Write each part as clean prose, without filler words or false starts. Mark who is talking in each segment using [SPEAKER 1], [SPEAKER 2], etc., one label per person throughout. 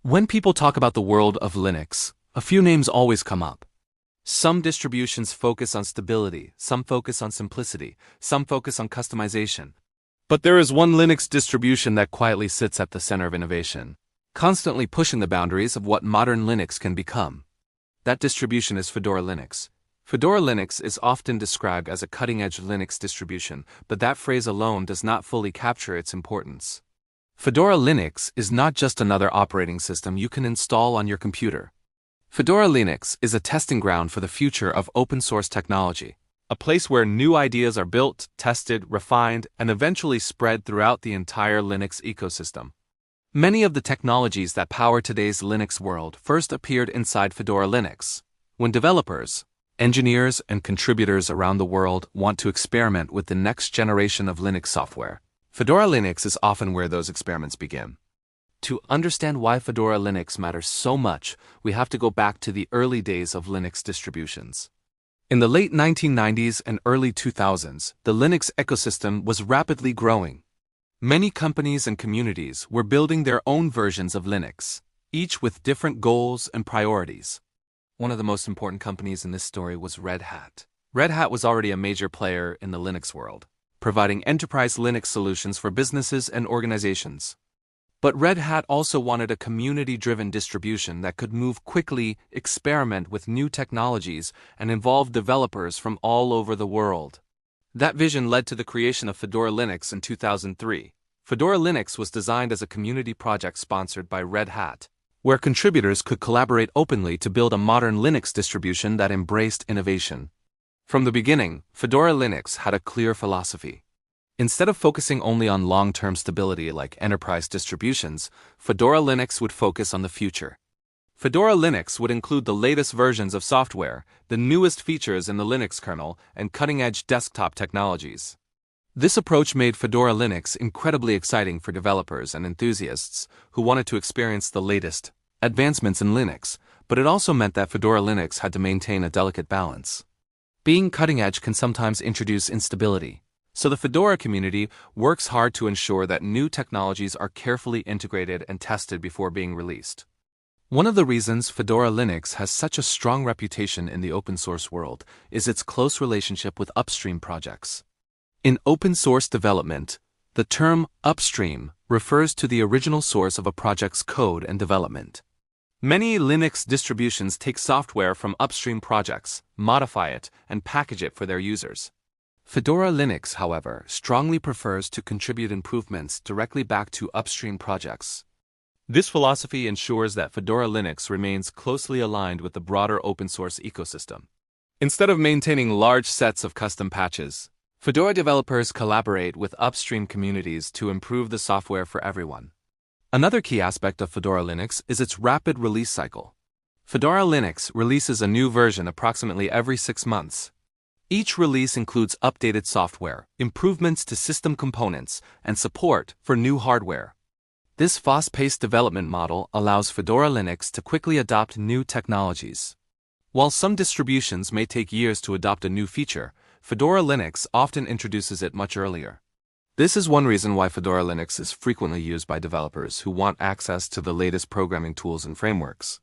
[SPEAKER 1] When people talk about the world of Linux, a few names always come up. Some distributions focus on stability, some focus on simplicity, some focus on customization. But there is one Linux distribution that quietly sits at the center of innovation, constantly pushing the boundaries of what modern Linux can become. That distribution is Fedora Linux. Fedora Linux is often described as a cutting-edge Linux distribution, but that phrase alone does not fully capture its importance. Fedora Linux is not just another operating system you can install on your computer. Fedora Linux is a testing ground for the future of open-source technology, a place where new ideas are built, tested, refined, and eventually spread throughout the entire Linux ecosystem. Many of the technologies that power today's Linux world first appeared inside Fedora Linux. When developers, engineers, and contributors around the world want to experiment with the next generation of Linux software, Fedora Linux is often where those experiments begin. To understand why Fedora Linux matters so much, we have to go back to the early days of Linux distributions. In the late 1990s and early 2000s, the Linux ecosystem was rapidly growing. Many companies and communities were building their own versions of Linux, each with different goals and priorities. One of the most important companies in this story was Red Hat. Red Hat was already a major player in the Linux world, providing enterprise Linux solutions for businesses and organizations. But Red Hat also wanted a community-driven distribution that could move quickly, experiment with new technologies, and involve developers from all over the world. That vision led to the creation of Fedora Linux in 2003. Fedora Linux was designed as a community project sponsored by Red Hat, where contributors could collaborate openly to build a modern Linux distribution that embraced innovation. From the beginning, Fedora Linux had a clear philosophy. Instead of focusing only on long-term stability like enterprise distributions, Fedora Linux would focus on the future. Fedora Linux would include the latest versions of software, the newest features in the Linux kernel, and cutting-edge desktop technologies. This approach made Fedora Linux incredibly exciting for developers and enthusiasts who wanted to experience the latest advancements in Linux, but it also meant that Fedora Linux had to maintain a delicate balance. Being cutting-edge can sometimes introduce instability, so the Fedora community works hard to ensure that new technologies are carefully integrated and tested before being released. One of the reasons Fedora Linux has such a strong reputation in the open-source world is its close relationship with upstream projects. In open-source development, the term upstream refers to the original source of a project's code and development. Many Linux distributions take software from upstream projects, modify it, and package it for their users. Fedora Linux, however, strongly prefers to contribute improvements directly back to upstream projects. This philosophy ensures that Fedora Linux remains closely aligned with the broader open-source ecosystem. Instead of maintaining large sets of custom patches, Fedora developers collaborate with upstream communities to improve the software for everyone. Another key aspect of Fedora Linux is its rapid release cycle. Fedora Linux releases a new version approximately every 6 months. Each release includes updated software, improvements to system components, and support for new hardware. This fast-paced development model allows Fedora Linux to quickly adopt new technologies. While some distributions may take years to adopt a new feature, Fedora Linux often introduces it much earlier. This is one reason why Fedora Linux is frequently used by developers who want access to the latest programming tools and frameworks.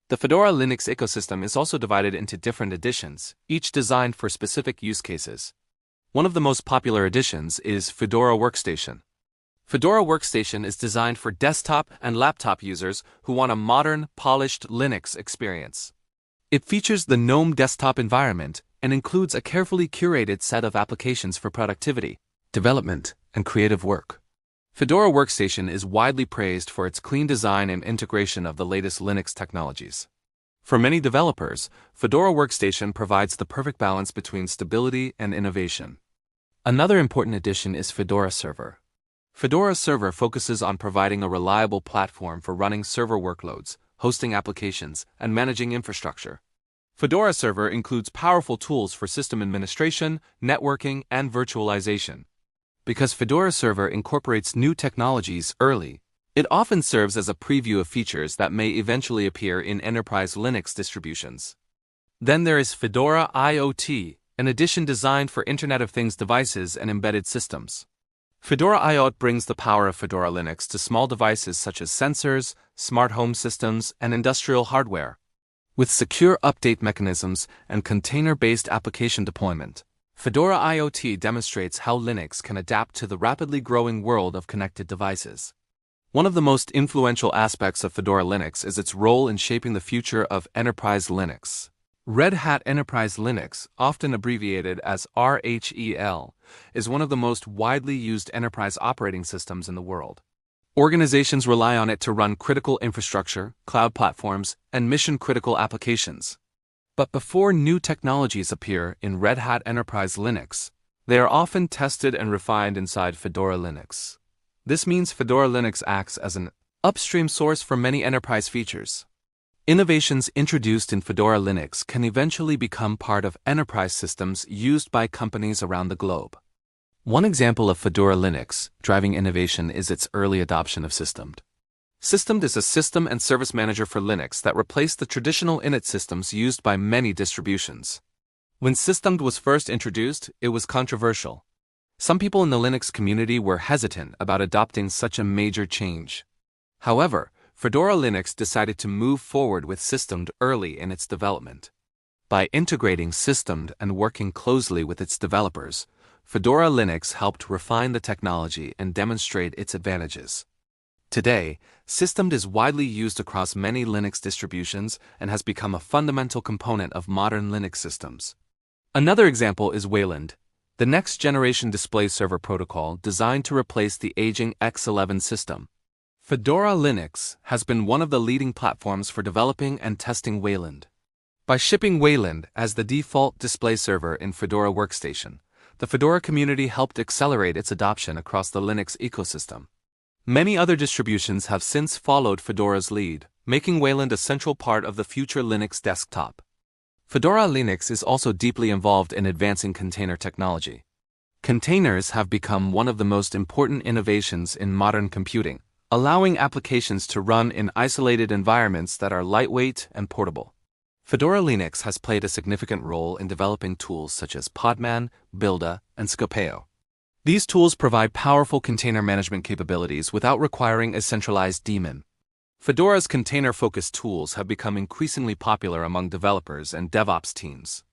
[SPEAKER 1] The Fedora Linux ecosystem is also divided into different editions, each designed for specific use cases. One of the most popular editions is Fedora Workstation. Fedora Workstation is designed for desktop and laptop users who want a modern, polished Linux experience. It features the GNOME desktop environment and includes a carefully curated set of applications for productivity, development, and creative work. Fedora Workstation is widely praised for its clean design and integration of the latest Linux technologies. For many developers, Fedora Workstation provides the perfect balance between stability and innovation. Another important addition is Fedora Server. Fedora Server focuses on providing a reliable platform for running server workloads, hosting applications, and managing infrastructure. Fedora Server includes powerful tools for system administration, networking, and virtualization. Because Fedora Server incorporates new technologies early, it often serves as a preview of features that may eventually appear in enterprise Linux distributions. Then there is Fedora IoT, an edition designed for Internet of Things devices and embedded systems. Fedora IO brings the power of Fedora Linux to small devices such as sensors, smart home systems, and industrial hardware. With secure update mechanisms and container-based application deployment, Fedora IoT demonstrates how Linux can adapt to the rapidly growing world of connected devices. One of the most influential aspects of Fedora Linux is its role in shaping the future of enterprise Linux. Red Hat Enterprise Linux, often abbreviated as RHEL, is one of the most widely used enterprise operating systems in the world. Organizations rely on it to run critical infrastructure, cloud platforms, and mission-critical applications. But before new technologies appear in Red Hat Enterprise Linux, they are often tested and refined inside Fedora Linux. This means Fedora Linux acts as an upstream source for many enterprise features. Innovations introduced in Fedora Linux can eventually become part of enterprise systems used by companies around the globe. One example of Fedora Linux driving innovation is its early adoption of Systemd. Systemd is a system and service manager for Linux that replaced the traditional init systems used by many distributions. When Systemd was first introduced, it was controversial. Some people in the Linux community were hesitant about adopting such a major change. However, Fedora Linux decided to move forward with Systemd early in its development. By integrating Systemd and working closely with its developers, Fedora Linux helped refine the technology and demonstrate its advantages. Today, Systemd is widely used across many Linux distributions and has become a fundamental component of modern Linux systems. Another example is Wayland, the next-generation display server protocol designed to replace the aging X11 system. Fedora Linux has been one of the leading platforms for developing and testing Wayland. By shipping Wayland as the default display server in Fedora Workstation, the Fedora community helped accelerate its adoption across the Linux ecosystem. Many other distributions have since followed Fedora's lead, making Wayland a central part of the future Linux desktop. Fedora Linux is also deeply involved in advancing container technology. Containers have become one of the most important innovations in modern computing, allowing applications to run in isolated environments that are lightweight and portable. Fedora Linux has played a significant role in developing tools such as Podman, Buildah, and Scopeo. These tools provide powerful container management capabilities without requiring a centralized daemon. Fedora's container-focused tools have become increasingly popular among developers and DevOps teams.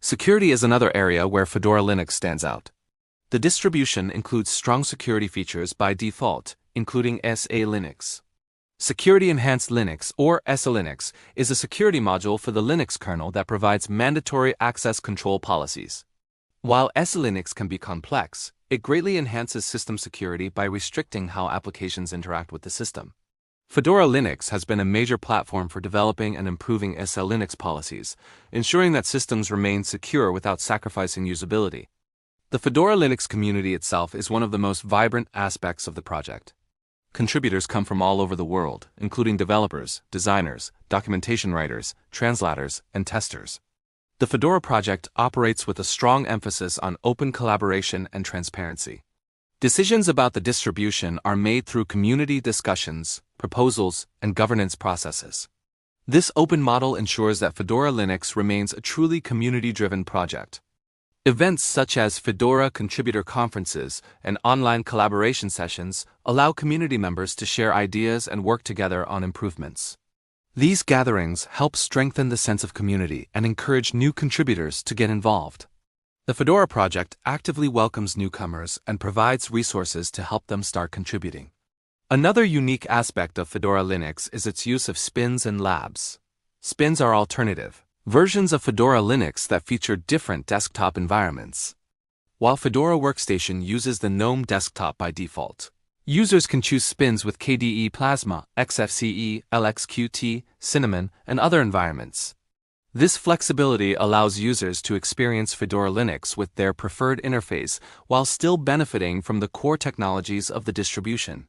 [SPEAKER 1] Security is another area where Fedora Linux stands out. The distribution includes strong security features by default, including SE-Linux. Security Enhanced Linux, or SE-Linux, is a security module for the Linux kernel that provides mandatory access control policies. While SE-Linux can be complex, it greatly enhances system security by restricting how applications interact with the system. Fedora Linux has been a major platform for developing and improving SE-Linux policies, ensuring that systems remain secure without sacrificing usability. The Fedora Linux community itself is one of the most vibrant aspects of the project. Contributors come from all over the world, including developers, designers, documentation writers, translators, and testers. The Fedora project operates with a strong emphasis on open collaboration and transparency. Decisions about the distribution are made through community discussions, proposals, and governance processes. This open model ensures that Fedora Linux remains a truly community-driven project. Events such as Fedora contributor conferences and online collaboration sessions allow community members to share ideas and work together on improvements. These gatherings help strengthen the sense of community and encourage new contributors to get involved. The Fedora project actively welcomes newcomers and provides resources to help them start contributing. Another unique aspect of Fedora Linux is its use of spins and labs. Spins are alternative versions of Fedora Linux that feature different desktop environments. While Fedora Workstation uses the GNOME desktop by default, users can choose spins with KDE Plasma, XFCE, LXQT, Cinnamon, and other environments. This flexibility allows users to experience Fedora Linux with their preferred interface while still benefiting from the core technologies of the distribution.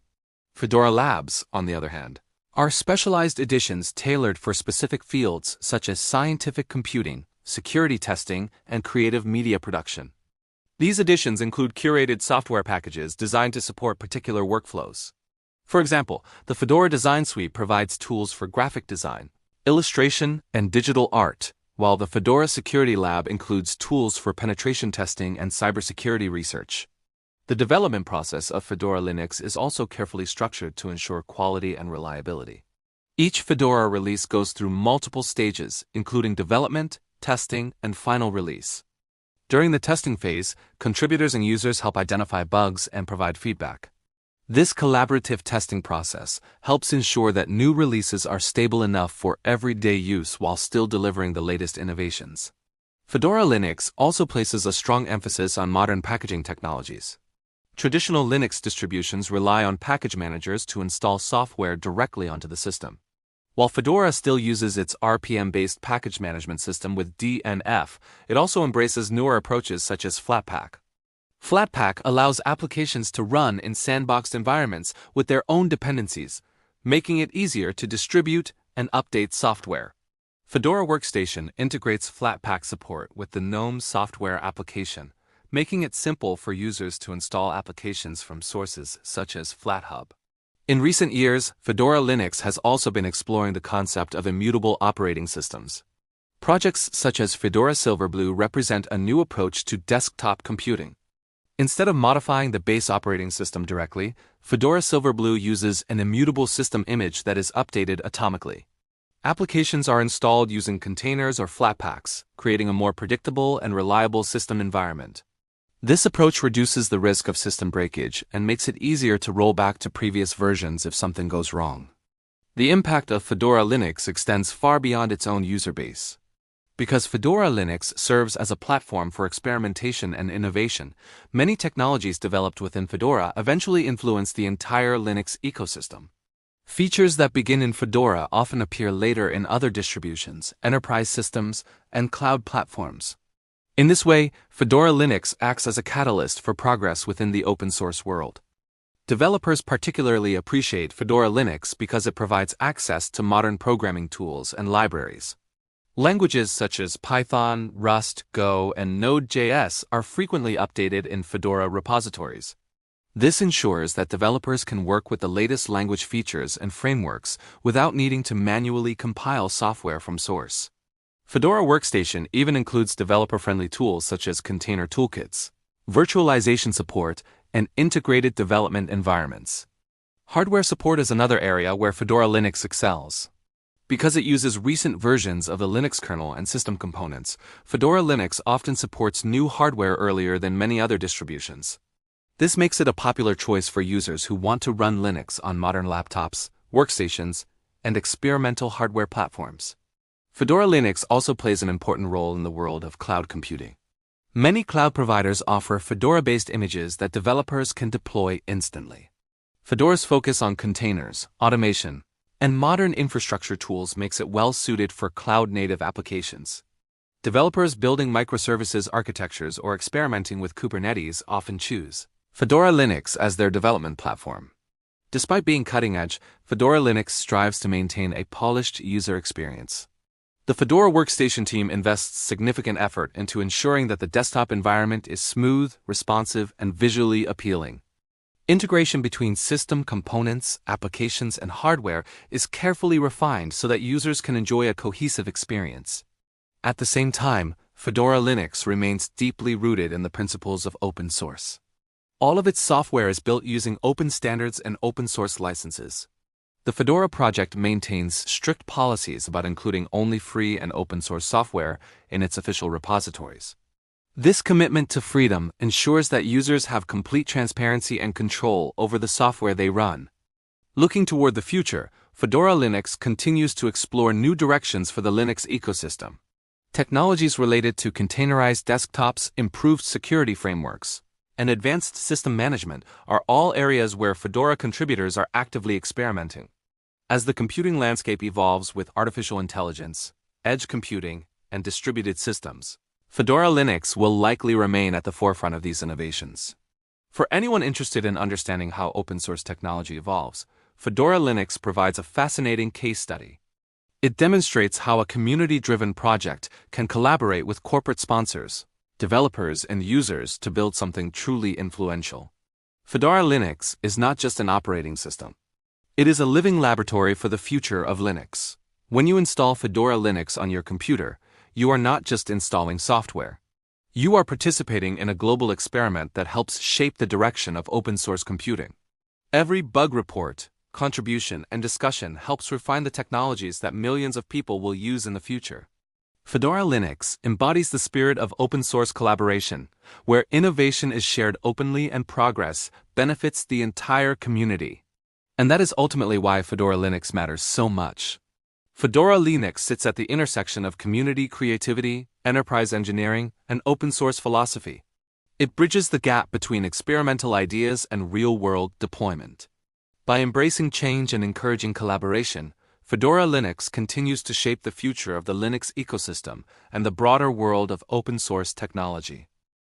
[SPEAKER 1] Fedora Labs, on the other hand, are specialized editions tailored for specific fields such as scientific computing, security testing, and creative media production. These editions include curated software packages designed to support particular workflows. For example, the Fedora Design Suite provides tools for graphic design, illustration, and digital art, while the Fedora Security Lab includes tools for penetration testing and cybersecurity research. The development process of Fedora Linux is also carefully structured to ensure quality and reliability. Each Fedora release goes through multiple stages, including development, testing, and final release. During the testing phase, contributors and users help identify bugs and provide feedback. This collaborative testing process helps ensure that new releases are stable enough for everyday use while still delivering the latest innovations. Fedora Linux also places a strong emphasis on modern packaging technologies. Traditional Linux distributions rely on package managers to install software directly onto the system. While Fedora still uses its RPM-based package management system with DNF, it also embraces newer approaches such as Flatpak. Flatpak allows applications to run in sandboxed environments with their own dependencies, making it easier to distribute and update software. Fedora Workstation integrates Flatpak support with the GNOME software application, making it simple for users to install applications from sources such as FlatHub. In recent years, Fedora Linux has also been exploring the concept of immutable operating systems. Projects such as Fedora Silverblue represent a new approach to desktop computing. Instead of modifying the base operating system directly, Fedora Silverblue uses an immutable system image that is updated atomically. Applications are installed using containers or Flatpaks, creating a more predictable and reliable system environment. This approach reduces the risk of system breakage and makes it easier to roll back to previous versions if something goes wrong. The impact of Fedora Linux extends far beyond its own user base. Because Fedora Linux serves as a platform for experimentation and innovation, many technologies developed within Fedora eventually influence the entire Linux ecosystem. Features that begin in Fedora often appear later in other distributions, enterprise systems, and cloud platforms. In this way, Fedora Linux acts as a catalyst for progress within the open-source world. Developers particularly appreciate Fedora Linux because it provides access to modern programming tools and libraries. Languages such as Python, Rust, Go, and Node.js are frequently updated in Fedora repositories. This ensures that developers can work with the latest language features and frameworks without needing to manually compile software from source. Fedora Workstation even includes developer-friendly tools such as container toolkits, virtualization support, and integrated development environments. Hardware support is another area where Fedora Linux excels. Because it uses recent versions of the Linux kernel and system components, Fedora Linux often supports new hardware earlier than many other distributions. This makes it a popular choice for users who want to run Linux on modern laptops, workstations, and experimental hardware platforms. Fedora Linux also plays an important role in the world of cloud computing. Many cloud providers offer Fedora-based images that developers can deploy instantly. Fedora's focus on containers, automation, and modern infrastructure tools makes it well-suited for cloud-native applications. Developers building microservices architectures or experimenting with Kubernetes often choose Fedora Linux as their development platform. Despite being cutting-edge, Fedora Linux strives to maintain a polished user experience. The Fedora Workstation team invests significant effort into ensuring that the desktop environment is smooth, responsive, and visually appealing. Integration between system components, applications, and hardware is carefully refined so that users can enjoy a cohesive experience. At the same time, Fedora Linux remains deeply rooted in the principles of open source. All of its software is built using open standards and open source licenses. The Fedora project maintains strict policies about including only free and open source software in its official repositories. This commitment to freedom ensures that users have complete transparency and control over the software they run. Looking toward the future, Fedora Linux continues to explore new directions for the Linux ecosystem. Technologies related to containerized desktops, improved security frameworks, and advanced system management are all areas where Fedora contributors are actively experimenting. As the computing landscape evolves with artificial intelligence, edge computing, and distributed systems, Fedora Linux will likely remain at the forefront of these innovations. For anyone interested in understanding how open-source technology evolves, Fedora Linux provides a fascinating case study. It demonstrates how a community-driven project can collaborate with corporate sponsors, developers, and users to build something truly influential. Fedora Linux is not just an operating system. It is a living laboratory for the future of Linux. When you install Fedora Linux on your computer, you are not just installing software. You are participating in a global experiment that helps shape the direction of open-source computing. Every bug report, contribution, and discussion helps refine the technologies that millions of people will use in the future. Fedora Linux embodies the spirit of open-source collaboration, where innovation is shared openly and progress benefits the entire community. And that is ultimately why Fedora Linux matters so much. Fedora Linux sits at the intersection of community creativity, enterprise engineering, and open-source philosophy. It bridges the gap between experimental ideas and real-world deployment. By embracing change and encouraging collaboration, Fedora Linux continues to shape the future of the Linux ecosystem and the broader world of open-source technology.